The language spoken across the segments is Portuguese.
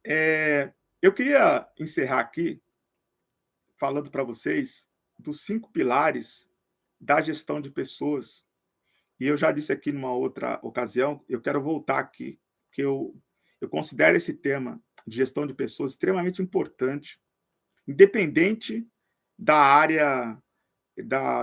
Eu queria encerrar aqui falando para vocês dos 5 pilares da gestão de pessoas, e eu já disse aqui numa outra ocasião, eu quero voltar aqui, que eu considero esse tema de gestão de pessoas extremamente importante, independente da área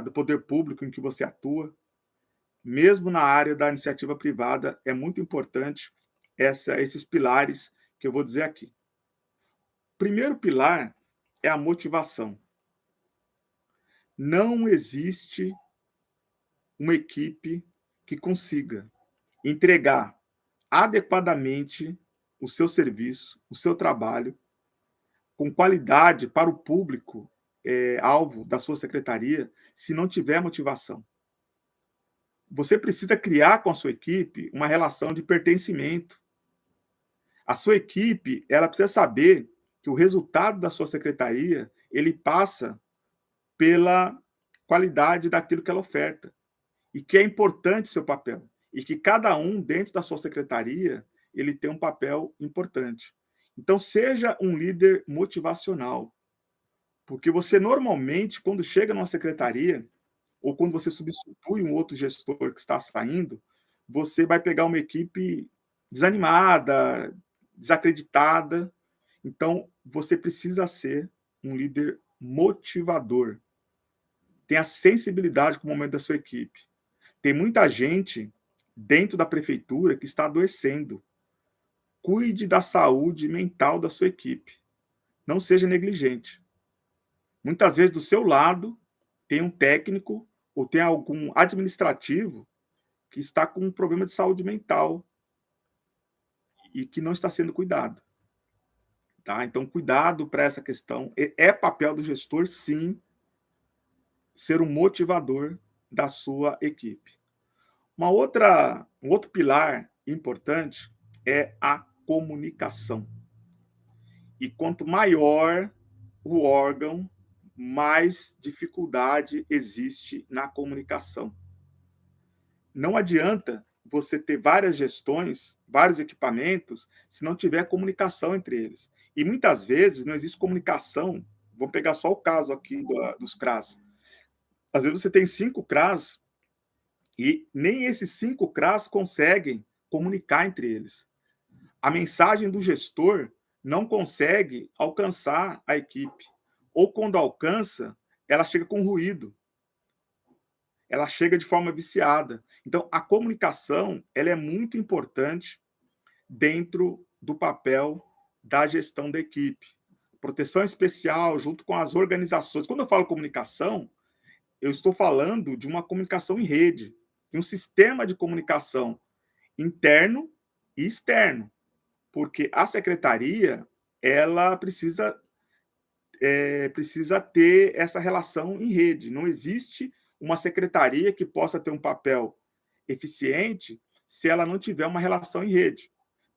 do poder público em que você atua, mesmo na área da iniciativa privada, é muito importante esses pilares que eu vou dizer aqui. O primeiro pilar é a motivação. Não existe uma equipe que consiga entregar adequadamente o seu serviço, o seu trabalho, com qualidade para o público alvo da sua secretaria, se não tiver motivação. Você precisa criar com a sua equipe uma relação de pertencimento. A sua equipe, ela precisa saber que o resultado da sua secretaria, ele passa pela qualidade daquilo que ela oferta, e que é importante seu papel, e que cada um dentro da sua secretaria, ele tem um papel importante. Então seja um líder motivacional, porque você normalmente, quando chega numa secretaria, ou quando você substitui um outro gestor que está saindo, você vai pegar uma equipe desanimada, desacreditada. Então, você precisa ser um líder motivador. Tenha sensibilidade com o momento da sua equipe. Tem muita gente dentro da prefeitura que está adoecendo. Cuide da saúde mental da sua equipe. Não seja negligente. Muitas vezes, do seu lado, tem um técnico ou tem algum administrativo que está com um problema de saúde mental e que não está sendo cuidado. Tá? Então, cuidado para essa questão. É papel do gestor, sim, ser um motivador da sua equipe. Um outro pilar importante é a comunicação. E quanto maior o órgão, mais dificuldade existe na comunicação. Não adianta você ter várias gestões, vários equipamentos, se não tiver comunicação entre eles. E muitas vezes não existe comunicação. Vamos pegar só o caso aqui dos CRAS. Às vezes você tem 5 CRAS e nem esses 5 CRAS conseguem comunicar entre eles. A mensagem do gestor não consegue alcançar a equipe. Ou quando alcança, ela chega com ruído. Ela chega de forma viciada. Então, a comunicação, ela é muito importante dentro do papel da gestão da equipe. Proteção especial junto com as organizações. Quando eu falo comunicação, eu estou falando de uma comunicação em rede, de um sistema de comunicação interno e externo, porque a secretaria, ela precisa ter essa relação em rede. Não existe uma secretaria que possa ter um papel eficiente se ela não tiver uma relação em rede,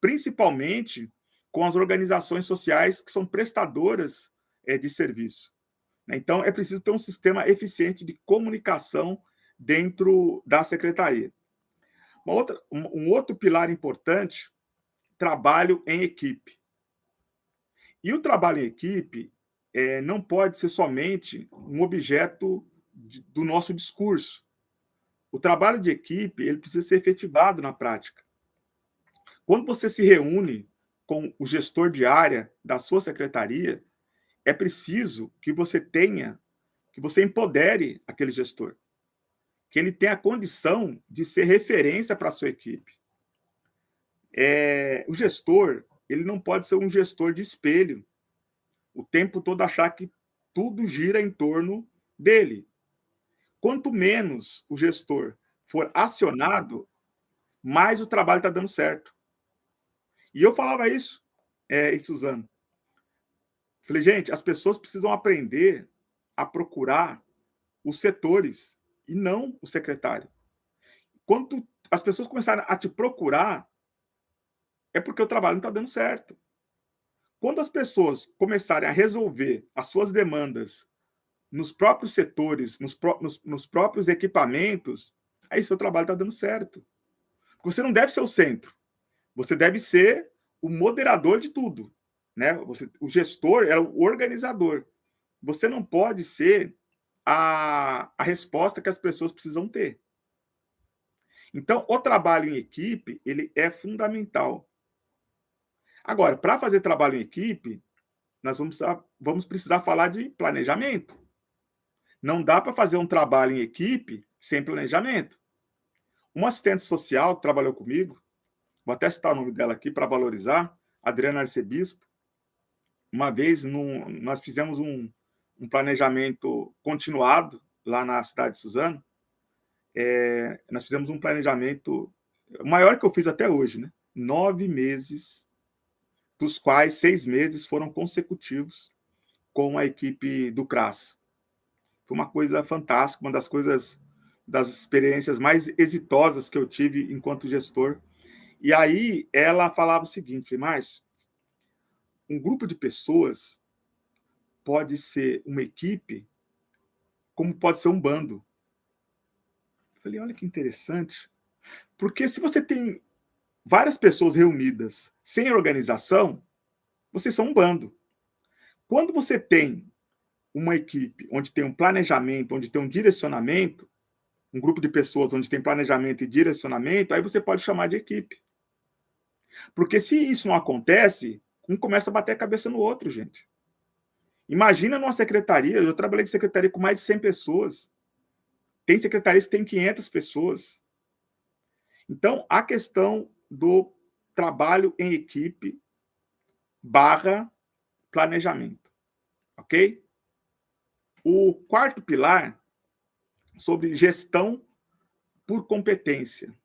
principalmente com as organizações sociais que são prestadoras de serviço. Então, é preciso ter um sistema eficiente de comunicação dentro da secretaria. Um outro pilar importante, trabalho em equipe. E o trabalho em equipe não pode ser somente um objeto do nosso discurso. O trabalho de equipe, ele precisa ser efetivado na prática. Quando você se reúne com o gestor de área da sua secretaria, é preciso que você empodere aquele gestor, que ele tenha a condição de ser referência para a sua equipe. O gestor, ele não pode ser um gestor de espelho, o tempo todo achar que tudo gira em torno dele. Quanto menos o gestor for acionado, mais o trabalho está dando certo. E eu falava isso, Suzano. Falei, gente, as pessoas precisam aprender a procurar os setores e não o secretário. Quando as pessoas começarem a te procurar, é porque o trabalho não está dando certo. Quando as pessoas começarem a resolver as suas demandas nos próprios setores, nos próprios equipamentos, aí seu trabalho está dando certo. Você não deve ser o centro. Você deve ser o moderador de tudo. né? O gestor é o organizador. Você não pode ser a resposta que as pessoas precisam ter. Então, o trabalho em equipe, ele é fundamental. Agora, para fazer trabalho em equipe, nós vamos precisar falar de planejamento. Não dá para fazer um trabalho em equipe sem planejamento. Uma assistente social que trabalhou comigo, vou até citar o nome dela aqui para valorizar, Adriana Arcebispo. Uma vez nós fizemos um planejamento continuado lá na cidade de Suzano. Nós fizemos um planejamento maior que eu fiz até hoje, né? 9 meses, dos quais 6 meses foram consecutivos com a equipe do CRAS. Foi uma coisa fantástica, uma das experiências mais exitosas que eu tive enquanto gestor. E aí ela falava o seguinte: Márcio, um grupo de pessoas pode ser uma equipe, como pode ser um bando. Eu falei, olha que interessante. Porque se você tem várias pessoas reunidas sem organização, vocês são um bando. Quando você tem uma equipe onde tem um planejamento, onde tem um direcionamento, um grupo de pessoas onde tem planejamento e direcionamento, aí você pode chamar de equipe. Porque se isso não acontece, um começa a bater a cabeça no outro, gente. Imagina numa secretaria, eu trabalhei em secretaria com mais de 100 pessoas. Tem secretarias que tem 500 pessoas. Então, a questão do trabalho em equipe / planejamento, ok? O quarto pilar, sobre gestão por competência.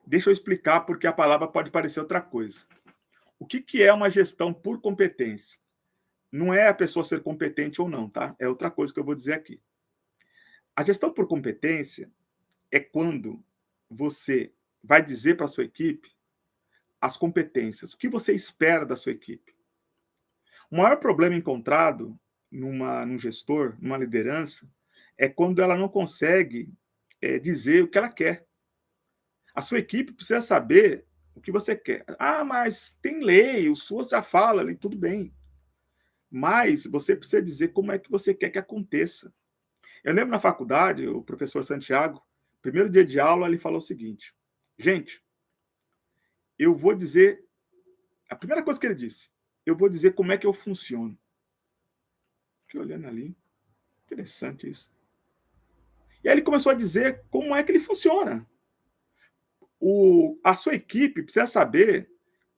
Deixa eu explicar, porque a palavra pode parecer outra coisa. O que é uma gestão por competência? Não é a pessoa ser competente ou não, tá? É outra coisa que eu vou dizer aqui. A gestão por competência é quando você vai dizer para a sua equipe as competências, o que você espera da sua equipe. O maior problema encontrado num gestor, numa liderança, é quando ela não consegue dizer o que ela quer. A sua equipe precisa saber o que você quer. Ah, mas tem lei, o SUAS já fala ali, tudo bem. Mas você precisa dizer como é que você quer que aconteça. Eu lembro na faculdade, o professor Santiago, primeiro dia de aula, ele falou o seguinte: gente, eu vou dizer, a primeira coisa que ele disse, eu vou dizer como é que eu funciono. Fiquei olhando ali, interessante isso. E aí ele começou a dizer como é que ele funciona. A sua equipe precisa saber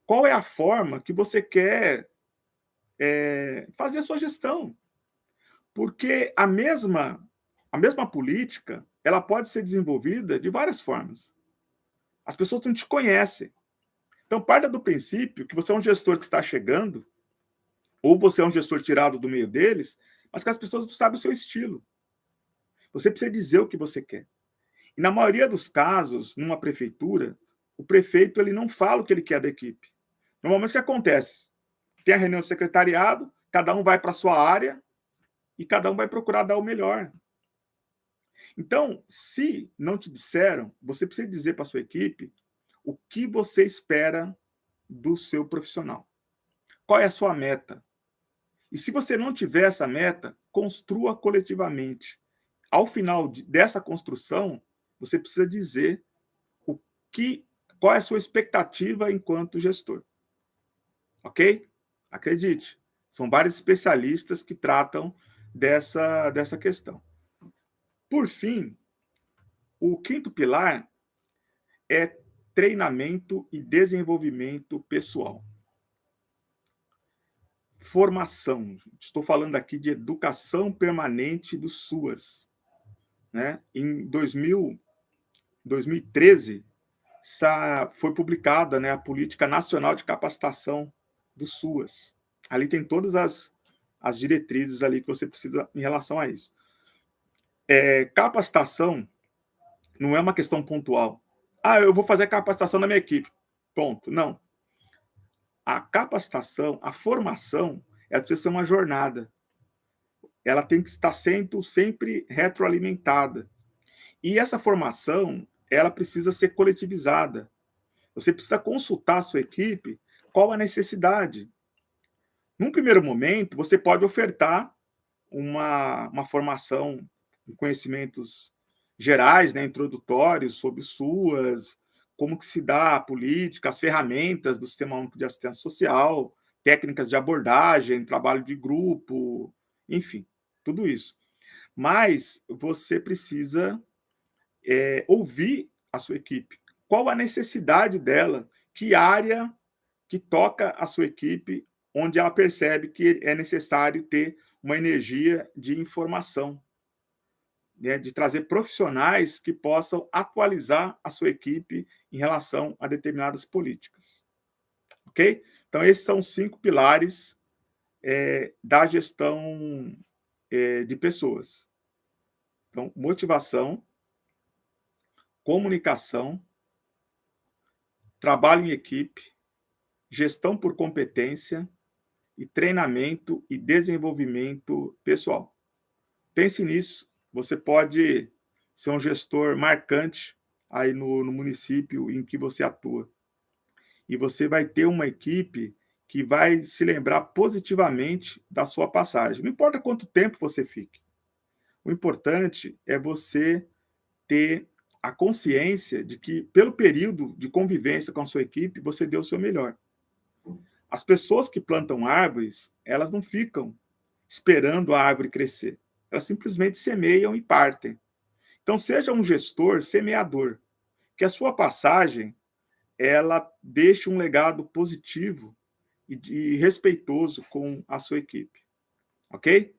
qual é a forma que você quer fazer a sua gestão. Porque a mesma política, ela pode ser desenvolvida de várias formas. As pessoas não te conhecem. Então, parta do princípio que você é um gestor que está chegando, ou você é um gestor tirado do meio deles, mas que as pessoas não sabem o seu estilo. Você precisa dizer o que você quer. E na maioria dos casos, numa prefeitura, o prefeito ele não fala o que ele quer da equipe. Normalmente o que acontece? Tem a reunião do secretariado, cada um vai para a sua área e cada um vai procurar dar o melhor. Então, se não te disseram, você precisa dizer para a sua equipe o que você espera do seu profissional. Qual é a sua meta? E se você não tiver essa meta, construa coletivamente. Ao final dessa construção, você precisa dizer qual é a sua expectativa enquanto gestor. Ok? Acredite, são vários especialistas que tratam dessa questão. Por fim, o quinto pilar é treinamento e desenvolvimento pessoal. Formação. Estou falando aqui de educação permanente do SUAS. Né? Em 2013, foi publicada, né, a Política Nacional de Capacitação do SUAS. Ali tem todas as diretrizes ali que você precisa em relação a isso. Capacitação não é uma questão pontual. Ah, eu vou fazer capacitação na minha equipe. Ponto. Não. A capacitação, a formação, ela precisa ser uma jornada. Ela tem que estar sempre retroalimentada. E essa formação, ela precisa ser coletivizada. Você precisa consultar a sua equipe qual a necessidade. Num primeiro momento, você pode ofertar uma formação com conhecimentos gerais, né, introdutórios, sobre como que se dá a política, as ferramentas do Sistema Único de Assistência Social, técnicas de abordagem, trabalho de grupo, enfim, tudo isso. Mas você precisa ouvir a sua equipe. Qual a necessidade dela? Que área que toca a sua equipe, onde ela percebe que é necessário ter uma energia de informação, né, de trazer profissionais que possam atualizar a sua equipe em relação a determinadas políticas. Ok? Então, esses são os 5 pilares da gestão de pessoas. Então, motivação, comunicação, trabalho em equipe, gestão por competência e treinamento e desenvolvimento pessoal. Pense nisso, você pode ser um gestor marcante aí no município em que você atua. E você vai ter uma equipe que vai se lembrar positivamente da sua passagem. Não importa quanto tempo você fique. O importante é você ter a consciência de que, pelo período de convivência com a sua equipe, você deu o seu melhor. As pessoas que plantam árvores, elas não ficam esperando a árvore crescer. Elas simplesmente semeiam e partem. Então, seja um gestor semeador, que a sua passagem ela deixe um legado positivo e respeitoso com a sua equipe. Ok?